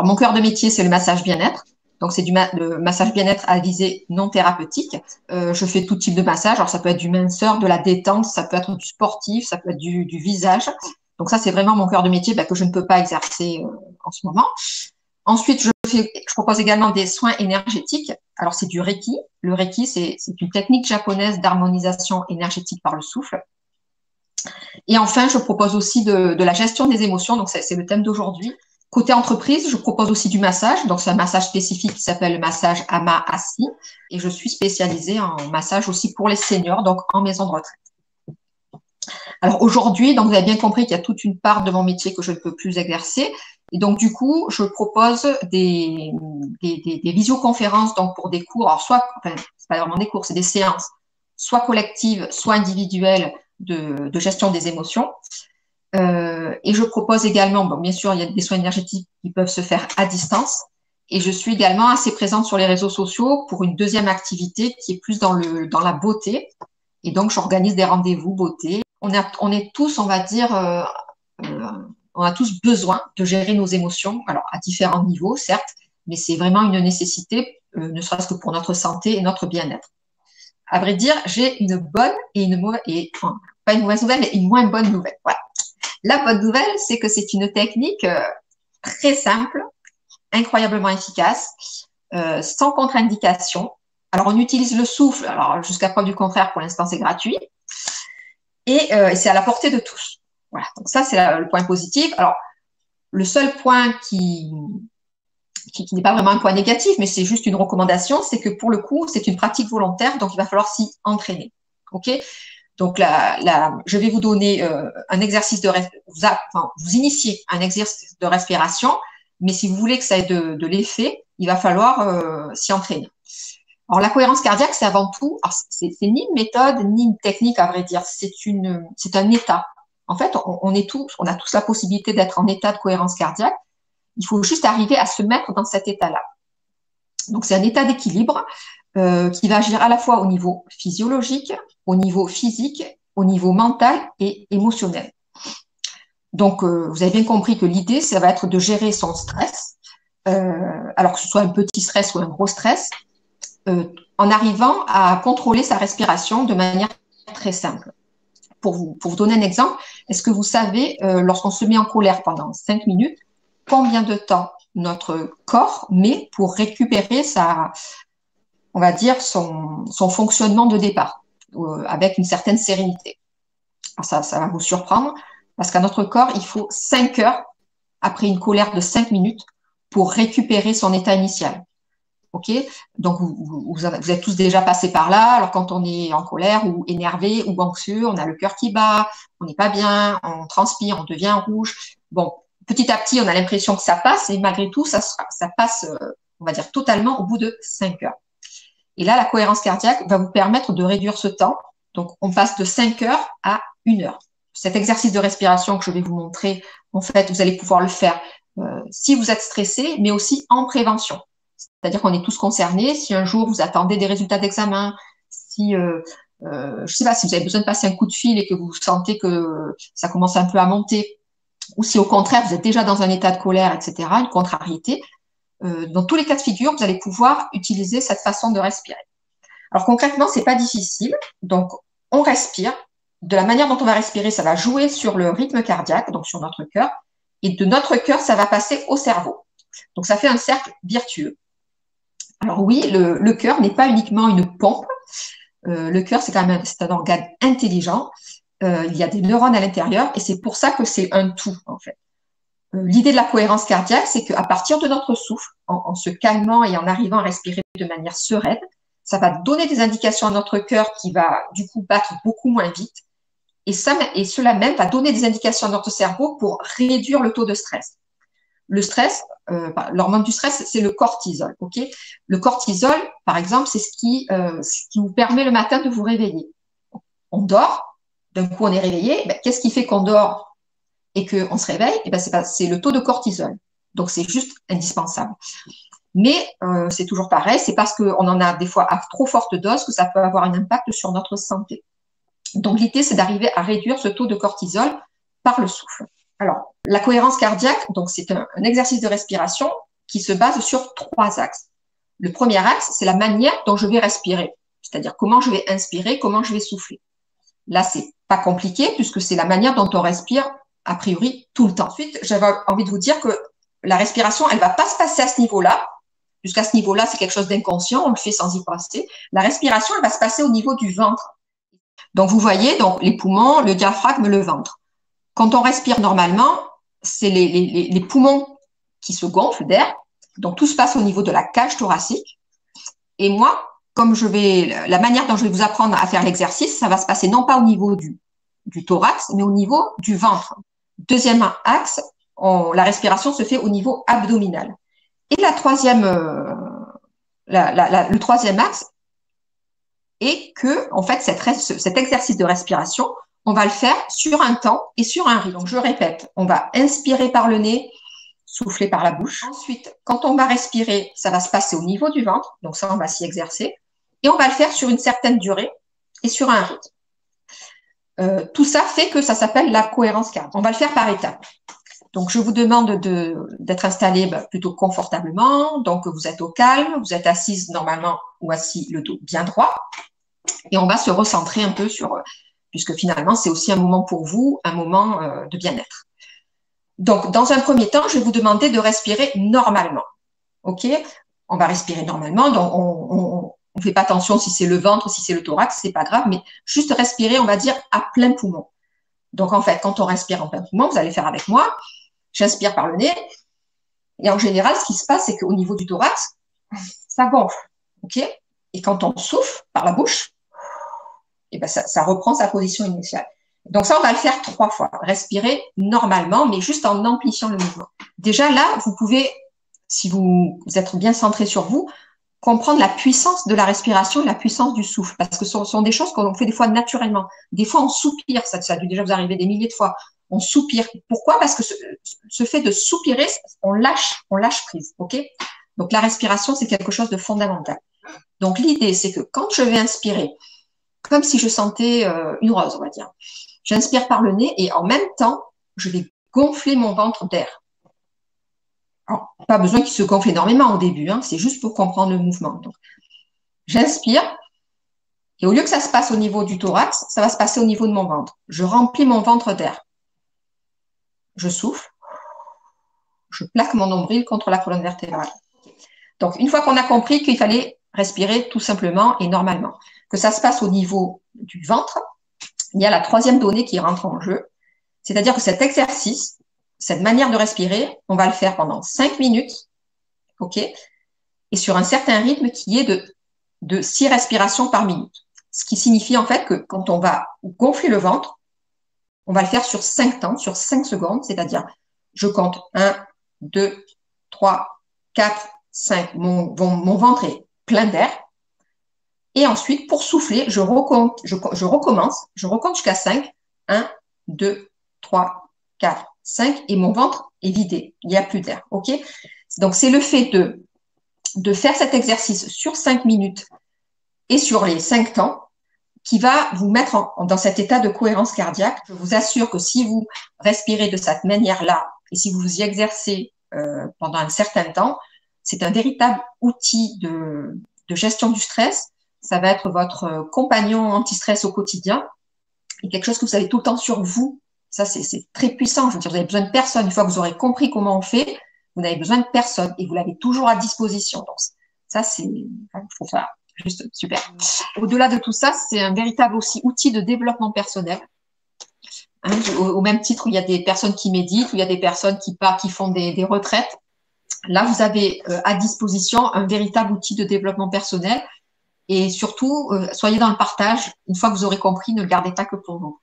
Alors, mon cœur de métier, c'est le massage bien-être. Donc, c'est le massage bien-être à visée non thérapeutique. Je fais tout type de massage. Alors, ça peut être du minceur, de la détente, ça peut être du sportif, ça peut être du visage. Donc, ça, c'est vraiment mon cœur de métier que je ne peux pas exercer en ce moment. Ensuite, je propose également des soins énergétiques. Alors, c'est du Reiki. Le Reiki, c'est une technique japonaise d'harmonisation énergétique par le souffle. Et enfin, je propose aussi de la gestion des émotions. Donc, c'est le thème d'aujourd'hui. Côté entreprise, je propose aussi du massage. Donc, c'est un massage spécifique qui s'appelle le massage Ama-Assis. Et je suis spécialisée en massage aussi pour les seniors, donc en maison de retraite. Alors, aujourd'hui, donc vous avez bien compris qu'il y a toute une part de mon métier que je ne peux plus exercer. Et donc, du coup, je propose des visioconférences donc pour des cours. Alors, soit, enfin, c'est pas vraiment des cours, c'est des séances, soit collectives, soit individuelles de gestion des émotions. Et je propose également, bon, bien sûr, il y a des soins énergétiques qui peuvent se faire à distance. Et je suis également assez présente sur les réseaux sociaux pour une deuxième activité qui est plus dans la beauté. Et donc, j'organise des rendez-vous beauté. On est tous, on va dire, on a tous besoin de gérer nos émotions, alors à différents niveaux, certes, mais c'est vraiment une nécessité, ne serait-ce que pour notre santé et notre bien-être. À vrai dire, j'ai une bonne et une mauvaise, enfin, pas une mauvaise nouvelle, mais une moins bonne nouvelle. Voilà. La bonne nouvelle, c'est que c'est une technique très simple, incroyablement efficace, sans contre-indication. Alors, on utilise le souffle, alors jusqu'à preuve du contraire, pour l'instant, c'est gratuit, et c'est à la portée de tous. Voilà, donc ça, c'est le point positif. Alors, le seul point qui n'est pas vraiment un point négatif, mais c'est juste une recommandation, c'est que pour le coup, c'est une pratique volontaire, donc il va falloir s'y entraîner. OK? Donc, je vais vous donner un exercice vous initier un exercice de respiration, mais si vous voulez que ça ait de l'effet, il va falloir s'y entraîner. Alors, la cohérence cardiaque, c'est avant tout, c'est ni une méthode, ni une technique, à vrai dire, c'est un état. En fait, on a tous la possibilité d'être en état de cohérence cardiaque. Il faut juste arriver à se mettre dans cet état-là. Donc, c'est un état d'équilibre qui va agir à la fois au niveau physiologique, au niveau physique, au niveau mental et émotionnel. Donc, vous avez bien compris que l'idée, ça va être de gérer son stress, alors que ce soit un petit stress ou un gros stress, en arrivant à contrôler sa respiration de manière très simple. Pour vous donner un exemple, est-ce que vous savez, lorsqu'on se met en colère pendant 5 minutes, combien de temps notre corps met pour récupérer on va dire, son fonctionnement de départ, avec une certaine sérénité? Alors ça va vous surprendre, parce qu'à notre corps, il faut 5 heures après une colère de 5 minutes pour récupérer son état initial. OK? Donc, vous êtes tous déjà passés par là. Alors, quand on est en colère ou énervé ou anxieux, on a le cœur qui bat, on n'est pas bien, on transpire, on devient rouge. Bon, petit à petit, on a l'impression que ça passe, et malgré tout, ça passe, on va dire, totalement au bout de 5 heures. Et là, la cohérence cardiaque va vous permettre de réduire ce temps. Donc, on passe de 5 heures à 1 heure. Cet exercice de respiration que je vais vous montrer, en fait, vous allez pouvoir le faire si vous êtes stressé, mais aussi en prévention. C'est-à-dire qu'on est tous concernés. Si un jour vous attendez des résultats d'examen, si je sais pas, si vous avez besoin de passer un coup de fil et que vous sentez que ça commence un peu à monter, ou si au contraire vous êtes déjà dans un état de colère, etc., une contrariété, dans tous les cas de figure, vous allez pouvoir utiliser cette façon de respirer. Alors concrètement, c'est pas difficile. Donc on respire. De la manière dont on va respirer, ça va jouer sur le rythme cardiaque, donc sur notre cœur, et de notre cœur, ça va passer au cerveau. Donc ça fait un cercle vertueux. Alors oui, le cœur n'est pas uniquement une pompe. Le cœur, c'est un organe intelligent. Il y a des neurones à l'intérieur et c'est pour ça que c'est un tout, en fait. L'idée de la cohérence cardiaque, c'est qu'à partir de notre souffle, en se calmant et en arrivant à respirer de manière sereine, ça va donner des indications à notre cœur qui va du coup battre beaucoup moins vite. Et cela même va donner des indications à notre cerveau pour réduire le taux de stress. Le stress, l'hormone du stress, c'est le cortisol. Ok, le cortisol, par exemple, c'est ce qui vous permet le matin de vous réveiller. On dort, d'un coup on est réveillé. Ben, qu'est-ce qui fait qu'on dort et qu'on se réveille? Et ben, c'est le taux de cortisol. Donc c'est juste indispensable. Mais c'est toujours pareil, c'est parce qu'on en a des fois à trop forte dose que ça peut avoir un impact sur notre santé. Donc l'idée, c'est d'arriver à réduire ce taux de cortisol par le souffle. Alors, la cohérence cardiaque, donc c'est un exercice de respiration qui se base sur 3 axes. Le premier axe, c'est la manière dont je vais respirer, c'est-à-dire comment je vais inspirer, comment je vais souffler. Là, c'est pas compliqué puisque c'est la manière dont on respire a priori tout le temps. Ensuite, j'avais envie de vous dire que la respiration, elle va pas se passer à ce niveau-là. Jusqu'à ce niveau-là, c'est quelque chose d'inconscient, on le fait sans y penser. La respiration, elle va se passer au niveau du ventre. Donc, vous voyez, donc les poumons, le diaphragme, le ventre. Quand on respire normalement, c'est les poumons qui se gonflent d'air. Donc, tout se passe au niveau de la cage thoracique. Et moi, comme la manière dont je vais vous apprendre à faire l'exercice, ça va se passer non pas au niveau du thorax, mais au niveau du ventre. Deuxième axe, la respiration se fait au niveau abdominal. Et le troisième axe est que, en fait, cet exercice de respiration, on va le faire sur un temps et sur un rythme. Donc, je répète, on va inspirer par le nez, souffler par la bouche. Ensuite, quand on va respirer, ça va se passer au niveau du ventre. Donc, ça, on va s'y exercer. Et on va le faire sur une certaine durée et sur un rythme. Tout ça fait que ça s'appelle la cohérence cardiaque. On va le faire par étapes. Donc, je vous demande d'être installé plutôt confortablement. Donc, vous êtes au calme, vous êtes assise normalement ou assis le dos bien droit. Et on va se recentrer un peu puisque finalement, c'est aussi un moment pour vous, un moment de bien-être. Donc, dans un premier temps, je vais vous demander de respirer normalement. OK? On va respirer normalement. Donc, on ne fait pas attention si c'est le ventre, si c'est le thorax, c'est pas grave, mais juste respirer, on va dire, à plein poumon. Donc, en fait, quand on respire en plein poumon, vous allez faire avec moi. J'inspire par le nez. Et en général, ce qui se passe, c'est qu'au niveau du thorax, ça gonfle. OK? Et quand on souffle par la bouche, et ben ça reprend sa position initiale. Donc ça, on va le faire 3 fois. Respirer normalement, mais juste en amplifiant le mouvement. Déjà là, vous pouvez, si vous êtes bien centré sur vous, comprendre la puissance de la respiration, la puissance du souffle, parce que ce sont des choses qu'on fait des fois naturellement. Des fois, on soupire, ça a dû déjà vous arriver des milliers de fois. On soupire. Pourquoi? Parce que ce fait de soupirer, on lâche prise. OK? Donc la respiration, c'est quelque chose de fondamental. Donc l'idée, c'est que quand je vais inspirer, comme si je sentais une rose, on va dire. J'inspire par le nez et en même temps, je vais gonfler mon ventre d'air. Alors, pas besoin qu'il se gonfle énormément au début, hein, c'est juste pour comprendre le mouvement. Donc, j'inspire et au lieu que ça se passe au niveau du thorax, ça va se passer au niveau de mon ventre. Je remplis mon ventre d'air. Je souffle. Je plaque mon nombril contre la colonne vertébrale. Donc, une fois qu'on a compris qu'il fallait respirer tout simplement et normalement, que ça se passe au niveau du ventre, il y a la troisième donnée qui rentre en jeu. C'est-à-dire que cet exercice, cette manière de respirer, on va le faire pendant 5 minutes, OK? Et sur un certain rythme qui est de 6 respirations par minute. Ce qui signifie en fait que quand on va gonfler le ventre, on va le faire sur 5 temps, sur 5 secondes, c'est-à-dire je compte 1, 2, 3, 4, 5. Mon ventre est plein d'air. Et ensuite, pour souffler, je recompte jusqu'à 5. 1, 2, 3, 4, 5. Et mon ventre est vidé. Il n'y a plus d'air. OK? Donc, c'est le fait de faire cet exercice sur 5 minutes et sur les 5 temps qui va vous mettre dans cet état de cohérence cardiaque. Je vous assure que si vous respirez de cette manière-là et si vous vous y exercez pendant un certain temps, c'est un véritable outil de gestion du stress. Ça va être votre compagnon anti-stress au quotidien et quelque chose que vous avez tout le temps sur vous. Ça, c'est très puissant. Je veux dire, vous avez besoin de personne. Une fois que vous aurez compris comment on fait, vous n'avez besoin de personne et vous l'avez toujours à disposition. Donc, ça, je trouve ça juste super. Au-delà de tout ça, c'est un véritable aussi outil de développement personnel. Hein, au même titre où il y a des personnes qui méditent, où il y a des personnes qui font des retraites. Là, vous avez à disposition un véritable outil de développement personnel. Et surtout, soyez dans le partage. Une fois que vous aurez compris, ne le gardez pas que pour vous.